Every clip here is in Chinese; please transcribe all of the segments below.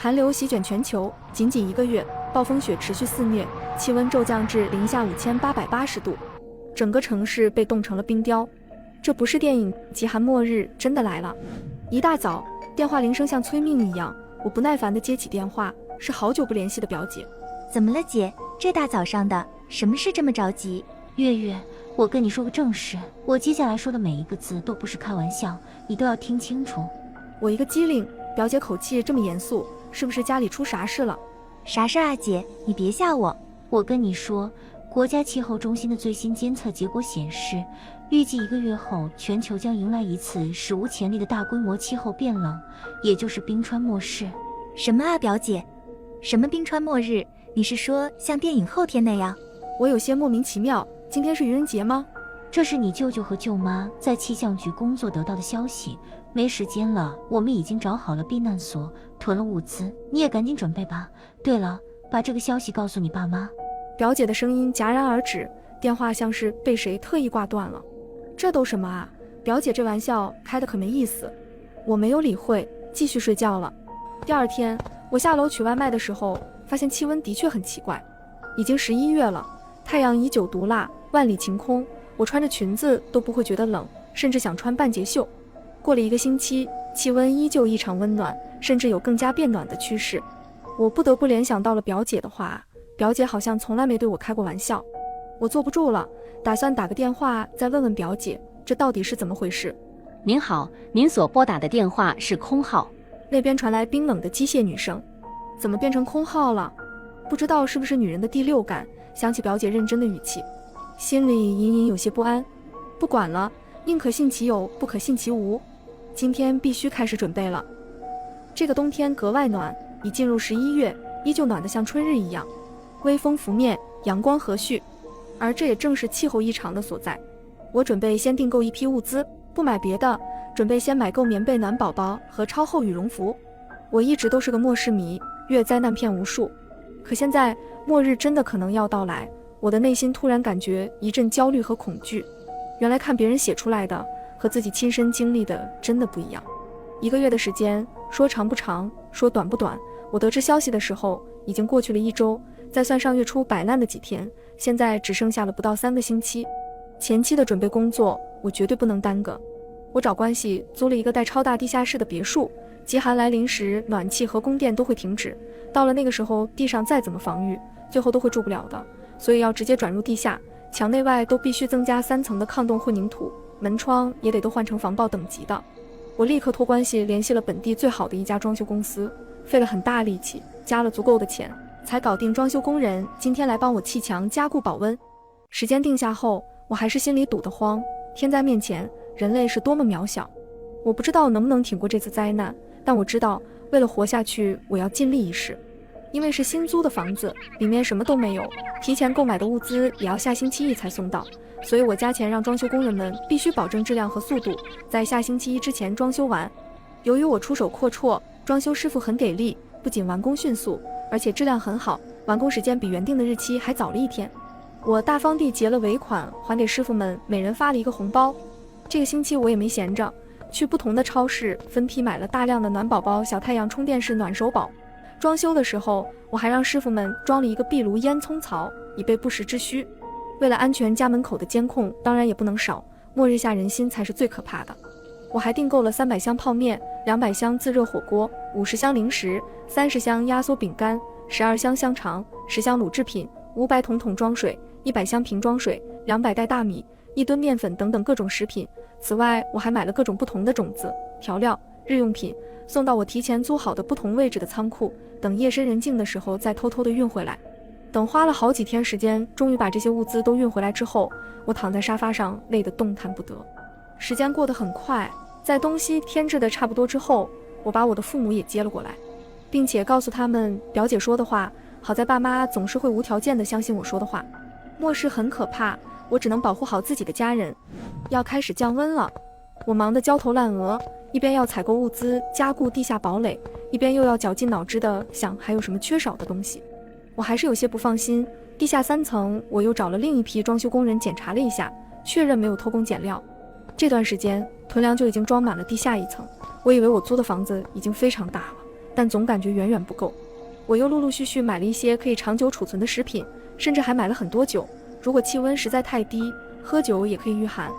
寒流席卷全球，仅仅1个月，暴风雪持续肆虐，气温骤降至零下5880度，整个城市被冻成了冰雕。这不是电影，极寒末日真的来了。一大早，电话铃声像催命一样，我不耐烦地接起电话，是好久不联系的表姐。怎么了姐？这大早上的，什么事这么着急？月月，我跟你说个正事，我接下来说的每一个字都不是开玩笑，你都要听清楚。我一个机灵，表姐口气这么严肃，是不是家里出啥事了？啥事啊姐，你别吓我。我跟你说，国家气候中心的最新监测结果显示，预计1个月后，全球将迎来一次史无前例的大规模气候变冷，也就是冰川末世。什么啊表姐？什么冰川末日？你是说像电影后天那样？我有些莫名其妙，今天是愚人节吗？这是你舅舅和舅妈在气象局工作得到的消息，没时间了，我们已经找好了避难所，囤了物资，你也赶紧准备吧。对了，把这个消息告诉你爸妈。表姐的声音戛然而止，电话像是被谁特意挂断了。这都什么啊？表姐这玩笑开得可没意思。我没有理会，继续睡觉了。第二天，我下楼取外卖的时候，发现气温的确很奇怪。已经11月了，太阳已久毒辣，万里晴空，我穿着裙子都不会觉得冷，甚至想穿半截袖。过了1个星期，气温依旧异常温暖，甚至有更加变暖的趋势。我不得不联想到了表姐的话，表姐好像从来没对我开过玩笑。我坐不住了，打算打个电话再问问表姐，这到底是怎么回事。您好，您所拨打的电话是空号。那边传来冰冷的机械女声。怎么变成空号了？不知道是不是女人的第六感，想起表姐认真的语气，心里隐隐有些不安。不管了，宁可信其有，不可信其无。今天必须开始准备了。这个冬天格外暖，已进入11月，依旧暖得像春日一样，微风拂面，阳光和煦，而这也正是气候异常的所在。我准备先订购一批物资，不买别的，准备先买够棉被、暖宝宝和超厚羽绒服。我一直都是个末世迷，越灾难片无数，可现在末日真的可能要到来，我的内心突然感觉一阵焦虑和恐惧。原来看别人写出来的和自己亲身经历的真的不一样。1个月的时间，说长不长，说短不短。我得知消息的时候已经过去了1周，再算上月初摆烂的几天，现在只剩下了不到3个星期。前期的准备工作我绝对不能耽搁。我找关系租了一个带超大地下室的别墅，极寒来临时，暖气和供电都会停止，到了那个时候，地上再怎么防御，最后都会住不了的，所以要直接转入地下，墙内外都必须增加3层的抗冻混凝土，门窗也得都换成防爆等级的。我立刻托关系联系了本地最好的一家装修公司，费了很大力气，加了足够的钱，才搞定装修工人今天来帮我砌墙加固保温。时间定下后，我还是心里堵得慌，天灾面前，人类是多么渺小。我不知道能不能挺过这次灾难，但我知道为了活下去，我要尽力一试。因为是新租的房子，里面什么都没有，提前购买的物资也要下星期1才送到，所以我加钱让装修工人们必须保证质量和速度，在下星期1之前装修完。由于我出手阔绰，装修师傅很给力，不仅完工迅速，而且质量很好，完工时间比原定的日期还早了1天。我大方地结了尾款，还给师傅们每人发了一个红包。这个星期我也没闲着，去不同的超市分批买了大量的暖宝宝、小太阳充电式暖手宝。装修的时候，我还让师傅们装了一个壁炉烟囱槽，以备不时之需。为了安全，家门口的监控当然也不能少，末日下人心才是最可怕的。我还订购了300箱泡面、200箱自热火锅、50箱零食、30箱压缩饼干、12箱香肠、10箱卤制品、500桶桶装水、100箱瓶装水、200袋大米、1吨面粉等等各种食品。此外，我还买了各种不同的种子、调料、日用品，送到我提前租好的不同位置的仓库，等夜深人静的时候再偷偷地运回来。等花了好几天时间，终于把这些物资都运回来之后，我躺在沙发上，累得动弹不得。时间过得很快，在东西添置的差不多之后，我把我的父母也接了过来，并且告诉他们表姐说的话。好在爸妈总是会无条件地相信我说的话。末世很可怕，我只能保护好自己的家人。要开始降温了，我忙得焦头烂额，一边要采购物资加固地下堡垒，一边又要绞尽脑汁地想还有什么缺少的东西。我还是有些不放心，地下3层我又找了另一批装修工人检查了一下，确认没有偷工减料。这段时间囤粮就已经装满了地下1层，我以为我租的房子已经非常大了，但总感觉远远不够。我又陆陆续续买了一些可以长久储存的食品，甚至还买了很多酒。如果气温实在太低，喝酒也可以御寒。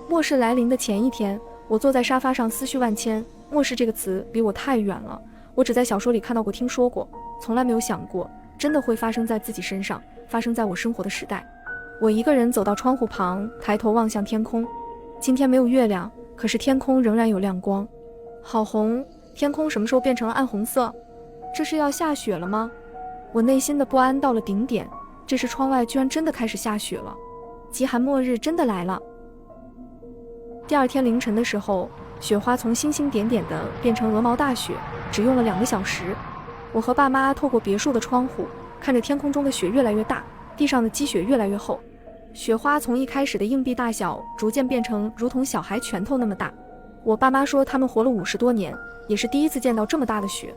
末世来临的前一天，我坐在沙发上思绪万千。末世这个词离我太远了，我只在小说里看到过、听说过，从来没有想过真的会发生在自己身上，发生在我生活的时代。我一个人走到窗户旁，抬头望向天空。今天没有月亮，可是天空仍然有亮光，好红。天空什么时候变成了暗红色？这是要下雪了吗？我内心的不安到了顶点，这时窗外居然真的开始下雪了，极寒末日真的来了。第二天凌晨的时候，雪花从星星点点的变成鹅毛大雪，只用了2个小时。我和爸妈透过别墅的窗户，看着天空中的雪越来越大，地上的积雪越来越厚，雪花从一开始的硬币大小，逐渐变成如同小孩拳头那么大。我爸妈说他们活了50多年，也是第一次见到这么大的雪。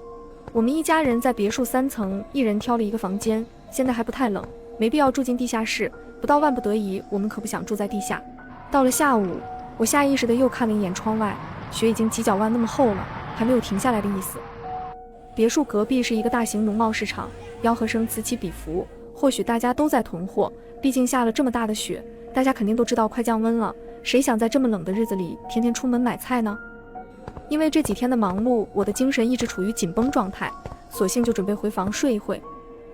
我们一家人在别墅3层，一人挑了一个房间，现在还不太冷，没必要住进地下室，不到万不得已，我们可不想住在地下。到了下午，我下意识的又看了一眼窗外，雪已经几脚腕那么厚了，还没有停下来的意思。别墅隔壁是一个大型农贸市场，吆喝声此起彼伏，或许大家都在囤货，毕竟下了这么大的雪，大家肯定都知道快降温了，谁想在这么冷的日子里天天出门买菜呢？因为这几天的忙碌，我的精神一直处于紧绷状态，索性就准备回房睡一会。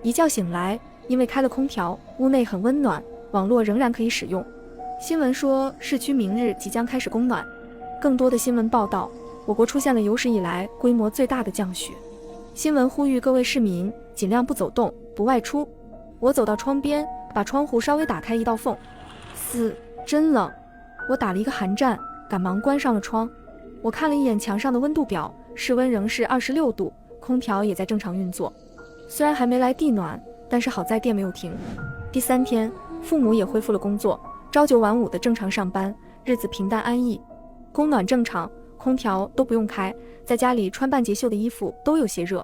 一觉醒来，因为开了空调，屋内很温暖，网络仍然可以使用。新闻说市区明日即将开始供暖。更多的新闻报道，我国出现了有史以来规模最大的降雪。新闻呼吁各位市民尽量不走动，不外出。我走到窗边，把窗户稍微打开一道缝。真冷，我打了一个寒战，赶忙关上了窗。我看了一眼墙上的温度表，室温仍是26度，空调也在正常运作。虽然还没来地暖，但是好在电没有停。第3天，父母也恢复了工作，朝9晚5的正常上班，日子平淡安逸。供暖正常，空调都不用开，在家里穿半截袖的衣服都有些热。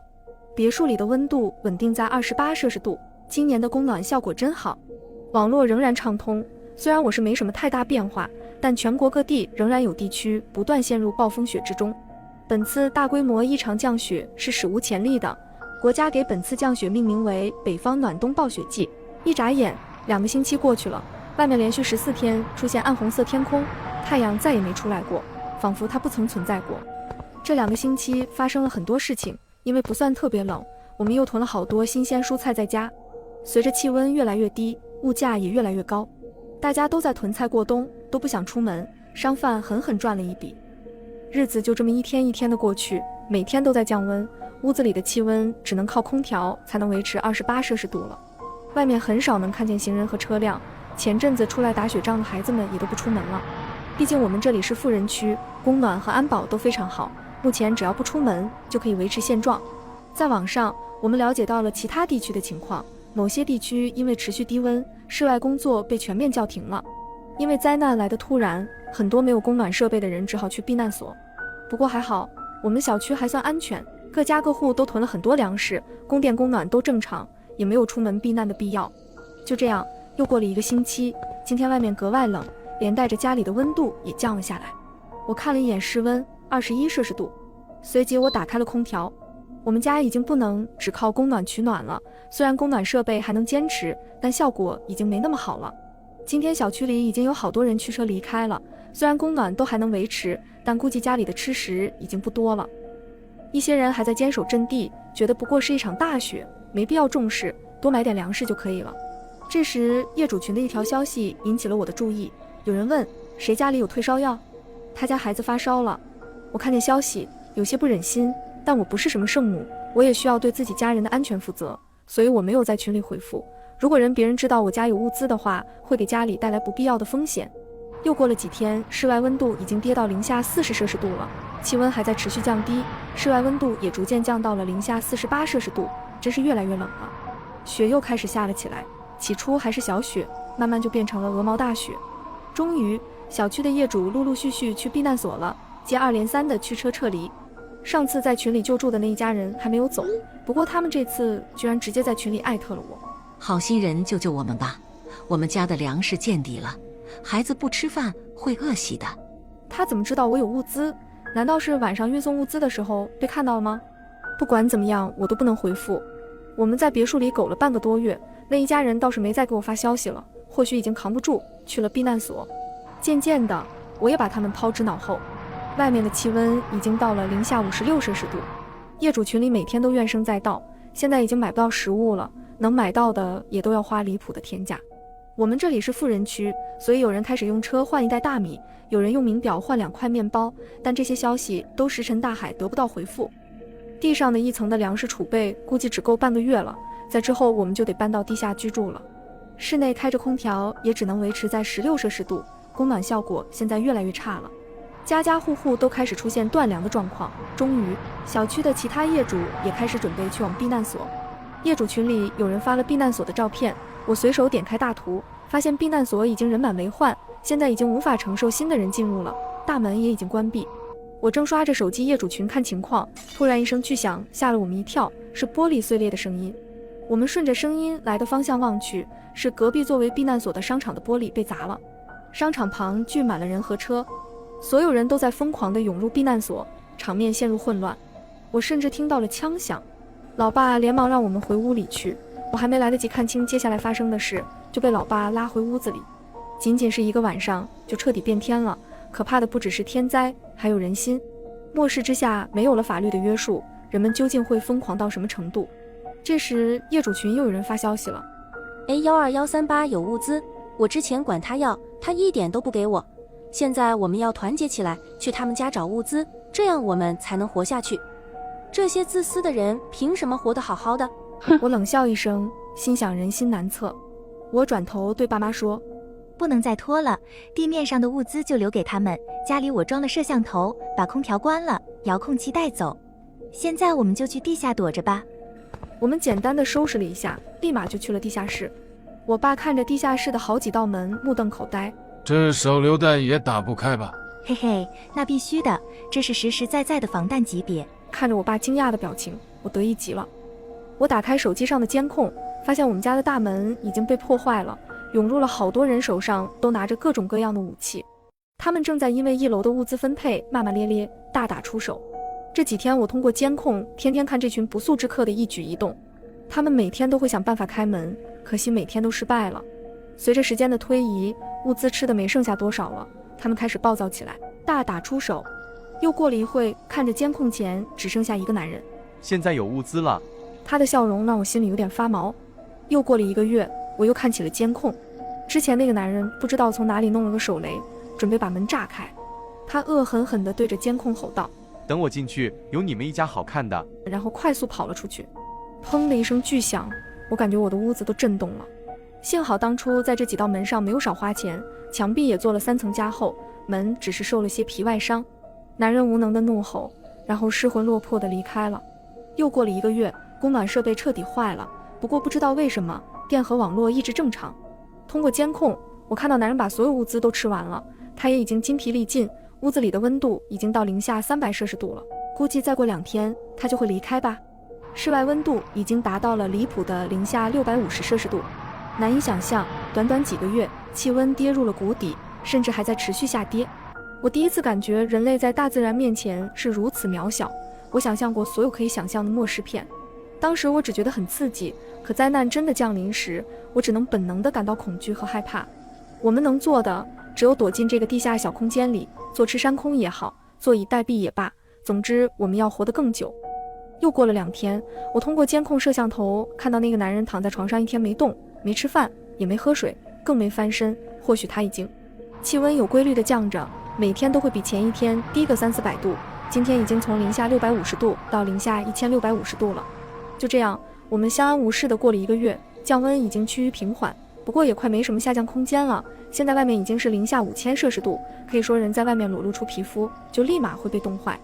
别墅里的温度稳定在28摄氏度，今年的供暖效果真好。网络仍然畅通，虽然我是没什么太大变化，但全国各地仍然有地区不断陷入暴风雪之中。本次大规模异常降雪是史无前例的，国家给本次降雪命名为北方暖冬暴雪季。一眨眼2个星期过去了，外面连续14天出现暗红色天空，太阳再也没出来过，仿佛它不曾存在过。这2个星期发生了很多事情，因为不算特别冷，我们又囤了好多新鲜蔬菜在家。随着气温越来越低，物价也越来越高，大家都在囤菜过冬，都不想出门，商贩狠狠赚了一笔。日子就这么一天一天的过去，每天都在降温，屋子里的气温只能靠空调才能维持28摄氏度了。外面很少能看见行人和车辆，前阵子出来打雪仗的孩子们也都不出门了。毕竟我们这里是富人区，供暖和安保都非常好，目前只要不出门就可以维持现状。在网上我们了解到了其他地区的情况，某些地区因为持续低温，室外工作被全面叫停了。因为灾难来得突然，很多没有供暖设备的人只好去避难所。不过还好，我们小区还算安全，各家各户都囤了很多粮食，供电供暖都正常，也没有出门避难的必要。就这样又过了1个星期，今天外面格外冷，连带着家里的温度也降了下来。我看了一眼室温21摄氏度，随即我打开了空调。我们家已经不能只靠供暖取暖了，虽然供暖设备还能坚持，但效果已经没那么好了。今天小区里已经有好多人驱车离开了，虽然供暖都还能维持，但估计家里的吃食已经不多了。一些人还在坚守阵地，觉得不过是一场大雪，没必要重视，多买点粮食就可以了。这时业主群的一条消息引起了我的注意，有人问谁家里有退烧药，他家孩子发烧了。我看见消息有些不忍心，但我不是什么圣母，我也需要对自己家人的安全负责，所以我没有在群里回复。如果别人知道我家有物资的话，会给家里带来不必要的风险。又过了几天，室外温度已经跌到-40摄氏度了，气温还在持续降低，室外温度也逐渐降到了-48摄氏度，真是越来越冷了。雪又开始下了起来，起初还是小雪，慢慢就变成了鹅毛大雪。终于，小区的业主陆陆续续去避难所了，接二连三的驱车撤离。上次在群里救助的那一家人还没有走，不过他们这次居然直接在群里艾特了我。好心人救救我们吧，我们家的粮食见底了，孩子不吃饭会饿死的。他怎么知道我有物资？难道是晚上运送物资的时候被看到了吗？不管怎么样，我都不能回复。我们在别墅里苟了半个多月，那一家人倒是没再给我发消息了，或许已经扛不住，去了避难所。渐渐的，我也把他们抛之脑后。外面的气温已经到了零下56摄氏度，业主群里每天都怨声载道，现在已经买不到食物了，能买到的也都要花离谱的天价。我们这里是富人区，所以有人开始用车换1袋大米，有人用名表换2块面包，但这些消息都石沉大海，得不到回复。地上的一层的粮食储备估计只够半个月了，在之后我们就得搬到地下居住了。室内开着空调也只能维持在16摄氏度，供暖效果现在越来越差了。家家户户都开始出现断粮的状况，终于小区的其他业主也开始准备去往避难所。业主群里有人发了避难所的照片，我随手点开大图，发现避难所已经人满为患，现在已经无法承受新的人进入了，大门也已经关闭。我正刷着手机业主群看情况，突然一声巨响吓了我们一跳，是玻璃碎裂的声音。我们顺着声音来的方向望去，是隔壁作为避难所的商场的玻璃被砸了，商场旁聚满了人和车，所有人都在疯狂地涌入避难所，场面陷入混乱。我甚至听到了枪响，老爸连忙让我们回屋里去，我还没来得及看清接下来发生的事，就被老爸拉回屋子里。仅仅是一个晚上就彻底变天了，可怕的不只是天灾，还有人心。末世之下没有了法律的约束，人们究竟会疯狂到什么程度？这时业主群又有人发消息了， A12138 有物资，我之前管他要，他一点都不给我，现在我们要团结起来去他们家找物资，这样我们才能活下去。这些自私的人凭什么活得好好的？我冷笑一声，心想人心难测。我转头对爸妈说，不能再拖了，地面上的物资就留给他们，家里我装了摄像头，把空调关了，遥控器带走。现在我们就去地下躲着吧。我们简单的收拾了一下，立马就去了地下室。我爸看着地下室的好几道门，目瞪口呆。这手榴弹也打不开吧？嘿嘿，那必须的，这是实实在在的防弹级别。看着我爸惊讶的表情，我得意极了。我打开手机上的监控，发现我们家的大门已经被破坏了，涌入了好多人，手上都拿着各种各样的武器。他们正在因为1楼的物资分配骂骂咧咧，大打出手。这几天我通过监控天天看这群不速之客的一举一动，他们每天都会想办法开门，可惜每天都失败了。随着时间的推移，物资吃的没剩下多少了，他们开始暴躁起来，大打出手。又过了一会，看着监控前只剩下一个男人。现在有物资了。他的笑容让我心里有点发毛。又过了1个月，我又看起了监控，之前那个男人不知道从哪里弄了个手雷，准备把门炸开。他恶狠狠地对着监控吼道，等我进去，有你们一家好看的。然后快速跑了出去。砰的一声巨响，我感觉我的屋子都震动了。幸好当初在这几道门上没有少花钱，墙壁也做了3层加厚，门只是受了些皮外伤。男人无能的怒吼，然后失魂落魄地离开了。又过了1个月，供暖设备彻底坏了，不过不知道为什么电和网络一直正常。通过监控，我看到男人把所有物资都吃完了，他也已经筋疲力尽，屋子里的温度已经到零下300摄氏度了，估计再过2天他就会离开吧。室外温度已经达到了离谱的零下650摄氏度，难以想象，短短几个月，气温跌入了谷底，甚至还在持续下跌。我第一次感觉人类在大自然面前是如此渺小。我想象过所有可以想象的末世片，当时我只觉得很刺激，可灾难真的降临时，我只能本能地感到恐惧和害怕。我们能做的只有躲进这个地下小空间里，坐吃山空也好，坐以待毙也罢，总之我们要活得更久。又过了2天，我通过监控摄像头看到那个男人躺在床上1天没动，没吃饭，也没喝水，更没翻身。或许他已经气温有规律地降着，每天都会比前1天低个300-400度，今天已经从零下650度到零下1650度了。就这样，我们相安无事地过了1个月，降温已经趋于平缓，不过也快没什么下降空间了。现在外面已经是零下5000摄氏度，可以说人在外面裸露出皮肤，就立马会被冻坏。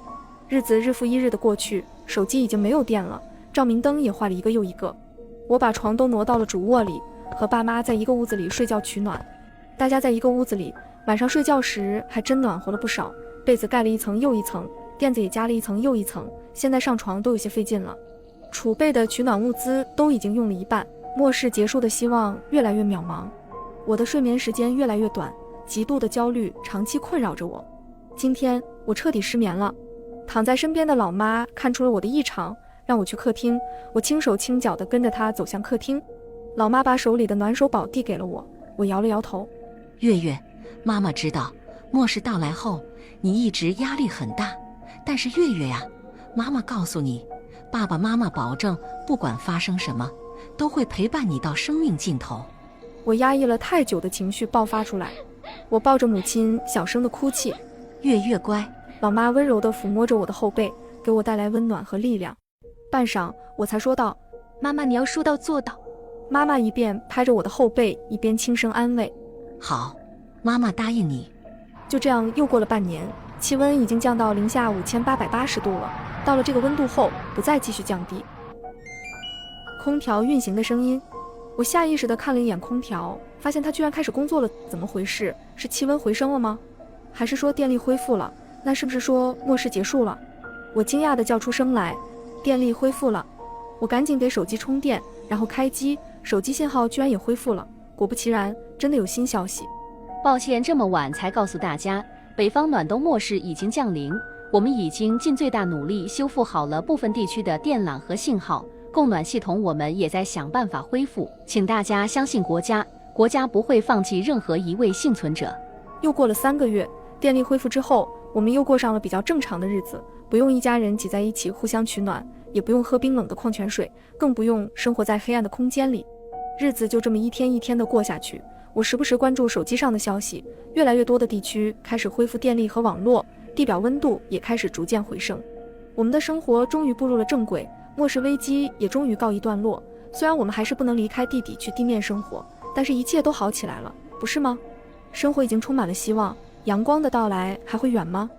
日子日复一日的过去，手机已经没有电了，照明灯也坏了一个又一个。我把床都挪到了主卧里，和爸妈在一个屋子里睡觉取暖。大家在一个屋子里，晚上睡觉时还真暖和了不少，被子盖了一层又一层，垫子也加了一层又一层，现在上床都有些费劲了。储备的取暖物资都已经用了一半，末世结束的希望越来越渺茫。我的睡眠时间越来越短，极度的焦虑长期困扰着我。今天我彻底失眠了。躺在身边的老妈看出了我的异常，让我去客厅。我轻手轻脚地跟着他走向客厅。老妈把手里的暖手宝递给了我，我摇了摇头。月月，妈妈知道末世到来后你一直压力很大，但是月月呀，妈妈告诉你，爸爸妈妈保证不管发生什么都会陪伴你到生命尽头。我压抑了太久的情绪爆发出来，我抱着母亲小声的哭泣。月月乖。老妈温柔地抚摸着我的后背，给我带来温暖和力量。半晌我才说道，妈妈，你要说到做到。妈妈一边拍着我的后背，一边轻声安慰。好，妈妈答应你。就这样又过了半年，气温已经降到零下5880度了。到了这个温度后，不再继续降低。空调运行的声音，我下意识地看了一眼空调，发现它居然开始工作了。怎么回事？是气温回升了吗？还是说电力恢复了？那是不是说末世结束了？我惊讶地叫出声来，电力恢复了。我赶紧给手机充电，然后开机，手机信号居然也恢复了。果不其然，真的有新消息。抱歉这么晚才告诉大家，北方暖冬末世已经降临，我们已经尽最大努力修复好了部分地区的电缆和信号，供暖系统我们也在想办法恢复，请大家相信国家，国家不会放弃任何一位幸存者。又过了3个月，电力恢复之后，我们又过上了比较正常的日子，不用一家人挤在一起互相取暖，也不用喝冰冷的矿泉水，更不用生活在黑暗的空间里。日子就这么一天一天的过下去。我时不时关注手机上的消息，越来越多的地区开始恢复电力和网络，地表温度也开始逐渐回升。我们的生活终于步入了正轨，末世危机也终于告一段落。虽然我们还是不能离开地底去地面生活，但是一切都好起来了，不是吗？生活已经充满了希望，阳光的到来还会远吗？